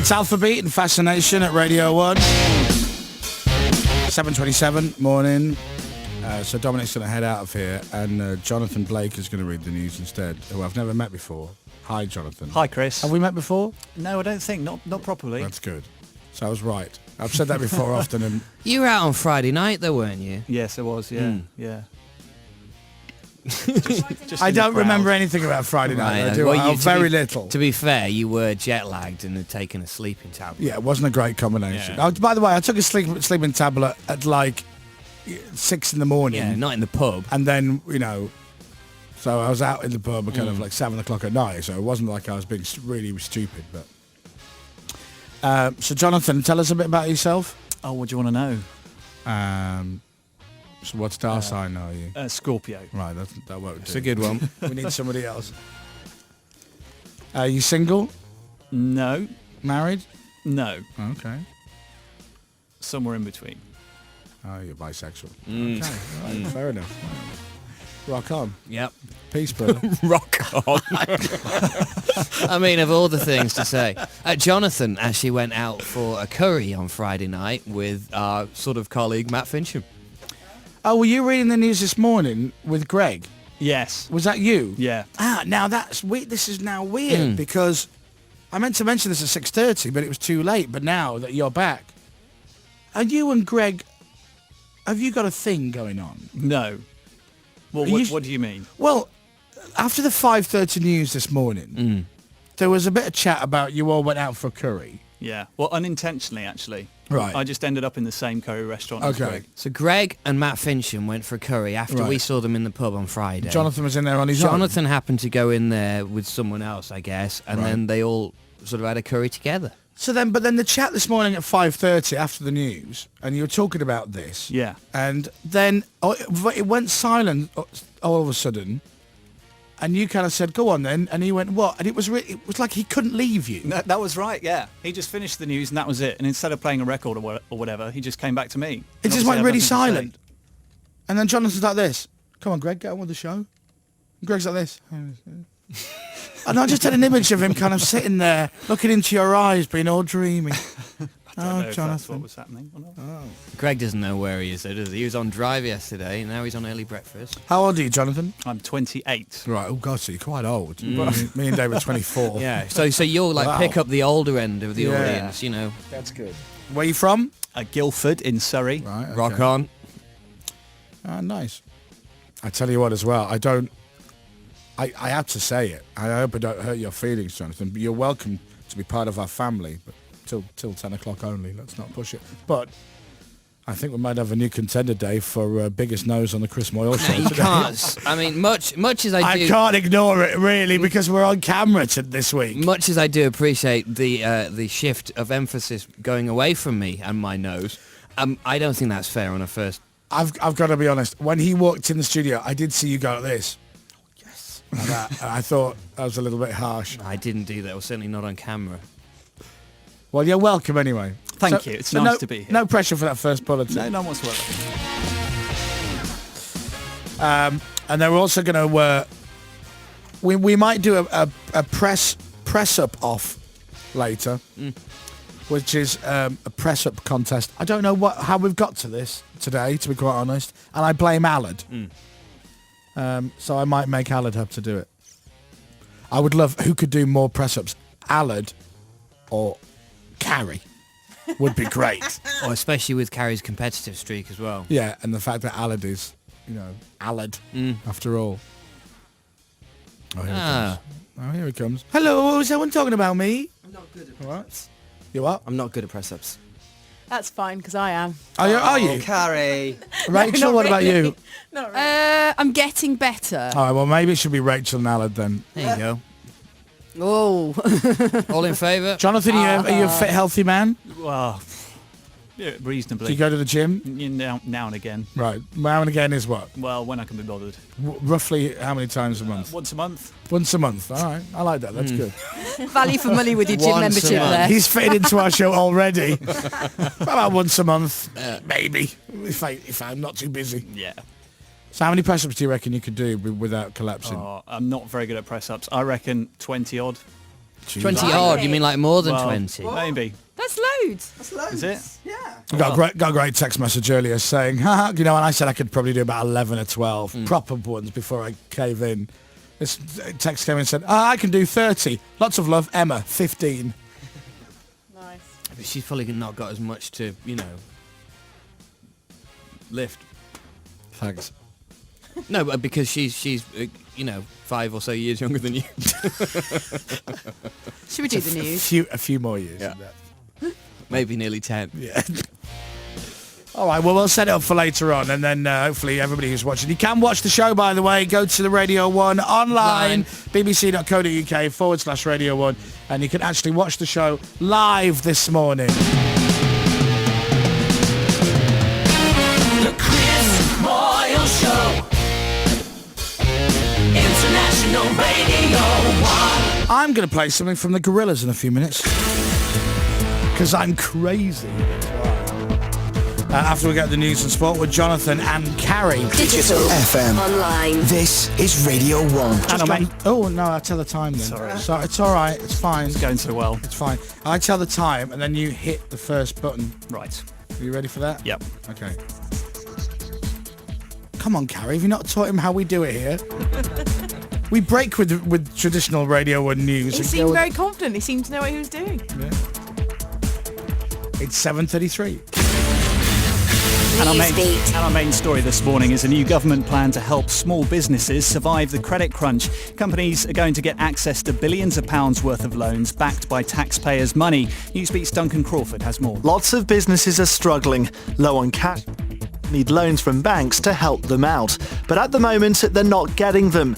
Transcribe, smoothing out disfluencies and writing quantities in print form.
That's Alphabet and Fascination at Radio 1. 7:27 morning. So Dominic's going to head out of here, and Jonathan Blake is going to read the news instead, who I've never met before. Hi, Jonathan. Hi, Chris. Have we met before? No, I don't think. Not properly. That's good. So I was right. I've said that before often. And You were out on Friday night, though, weren't you? Yes, it was. Yeah, yeah. Just I in the don't crowd. remember anything about Friday night. Right, I do. well, Very little. To be fair, you were jet lagged and had taken a sleeping tablet. Yeah, it wasn't a great combination. Yeah. By the way, I took a sleeping tablet at like 6 in the morning. Yeah, not in the pub. And then, so I was out in the pub at kind of like 7 o'clock at night, so it wasn't like I was being really stupid. But so, Jonathan, tell us a bit about yourself. Oh, what do you want to know? So what star sign are you? Scorpio. Right, that won't do. It's a good one. We need somebody else. Are you single? No. Married? No. Okay. Somewhere in between. Oh, you're bisexual. Okay, right, fair enough. Rock on. Yep. Peace, brother. Rock on. I mean, of all the things to say. Jonathan actually went out for a curry on Friday night with our sort of colleague, Matt Fincham. Oh, were you reading the news this morning with Greg? Yes. Was that you? Yeah. Now that's weird. This is now weird because I meant to mention this at 6:30, but it was too late. But now that you're back, are you and Greg, have you got a thing going on? No. Well, what do you mean? Well, after the 5:30 news this morning, there was a bit of chat about you all went out for a curry. Yeah. Well, unintentionally, actually. Right. I just ended up in the same curry restaurant as Okay. Greg. So Greg and Matt Fincham went for a curry after we Right. saw them in the pub on Friday. Jonathan was in there on his own. Jonathan happened to go in there with someone else, I guess, and then they all sort of had a curry together. So then, but then the chat this morning at 5:30 after the news, and you were talking about this. Yeah. And then it went silent all of a sudden, and you kind of said, "Go on then," and he went, "What?" And it was like he couldn't leave you. That was right, yeah. He just finished the news and that was it. And instead of playing a record or whatever, he just came back to me. It And just obviously went I had really nothing to say. silent. And then Jonathan's like this. "Come on, Greg, get on with the show." And Greg's like this. And I just had an image of him kind of sitting there, looking into your eyes, being all dreamy. I don't know if that's Jonathan. what was happening or not. Greg doesn't know where he is, though, does he? He was on drive yesterday, and now he's on early breakfast. How old are you, Jonathan? I'm 28. Right. Oh God, so you're quite old. Me and Dave are 24. Yeah, so you'll like Wow. pick up the older end of the Yeah. audience, you know. That's good. Where are you from? Guildford in Surrey. Right. Okay. Rock on. Ah, nice. I tell you what as well, I have to say it. I hope I don't hurt your feelings, Jonathan, but you're welcome to be part of our family, but till 10 o'clock only. Let's not push it. But I think we might have a new contender, Dave, for biggest nose on the Chris Moyles show You today. can't. I mean, much as I do... I can't ignore it, really, because we're on camera this week. Much as I do appreciate the shift of emphasis going away from me and my nose, I don't think that's fair on a first... I've got to be honest. When he walked in the studio, I did see you go like this. Yes. Like that. And I thought that was a little bit harsh. I didn't do that. I was certainly not on camera. Well, you're welcome anyway. Thank you. It's nice to be here. No pressure for that first bulletin. No, none whatsoever. And they're also going to... we might do a press-up off later, which is a press-up contest. I don't know how we've got to this today, to be quite honest, and I blame Alad. So I might make Alad have to do it. I would love... Who could do more press-ups? Alad or Carrie would be great. Or especially with Carrie's competitive streak as well. Yeah, and the fact that Alad is, Alad, after all. Oh, here he comes. Oh, here he comes. Hello, is someone talking about me? I'm not good at What? You what? I'm not good at press-ups. That's fine, because I am. Are you? Carrie. Rachel, not what about really. you? Not really. I'm getting better. All right, well, maybe it should be Rachel and Alad then. There you go. Oh. All in favour? Jonathan, are you a fit, healthy man? Well, yeah, reasonably. Do you go to the gym? Now and again. Right. Now and again is what? Well, when I can be bothered. Roughly how many times a month? Once a month. Once a month. All right. I like that. That's good. Value for money with your gym Once a membership month. there. He's fitted into our show already. About once a month, maybe, if I'm not too busy. Yeah. So how many press-ups do you reckon you could do without collapsing? Oh, I'm not very good at press-ups. I reckon 20 odd. Jesus. 20 odd, you mean like more than Well, 20? Maybe. That's loads. That's loads. Is it? Yeah. I got a great text message earlier saying, haha, you know, and I said I could probably do about 11 or 12 proper ones before I cave in. This text came in and said, I can do 30. Lots of love, Emma, 15. Nice. But she's probably not got as much to, lift. Thanks. No, but because she's 5 or so years younger than you. Should we do the news? A few more years. Yeah. in that. Maybe nearly 10. Yeah. All right, well, we'll set it up for later on, and then hopefully everybody who's watching. You can watch the show, by the way. Go to the Radio 1 online, bbc.co.uk/Radio 1, and you can actually watch the show live this morning. The Chris Moyles Show. International Radio 1. I'm going to play something from the Gorillaz in a few minutes. Because I'm crazy. After we get the news and sport with Jonathan and Carrie. Digital FM. Online. This is Radio 1. Hang on, mate. Oh, no, I tell the time then. Sorry. So it's all right. It's fine. It's going so well. It's fine. I tell the time, and then you hit the first button. Right. Are you ready for that? Yep. Okay. Come on, Carrie. Have you not taught him how we do it here? We break with traditional Radio 1 news. He and seemed go- very confident. He seemed to know what he was doing. Yeah. It's 7:33. And Newsbeat. our main story this morning is a new government plan to help small businesses survive the credit crunch. Companies are going to get access to billions of pounds worth of loans backed by taxpayers' money. Newsbeat's Duncan Crawford has more. Lots of businesses are struggling, low on cash, need loans from banks to help them out. But at the moment, they're not getting them.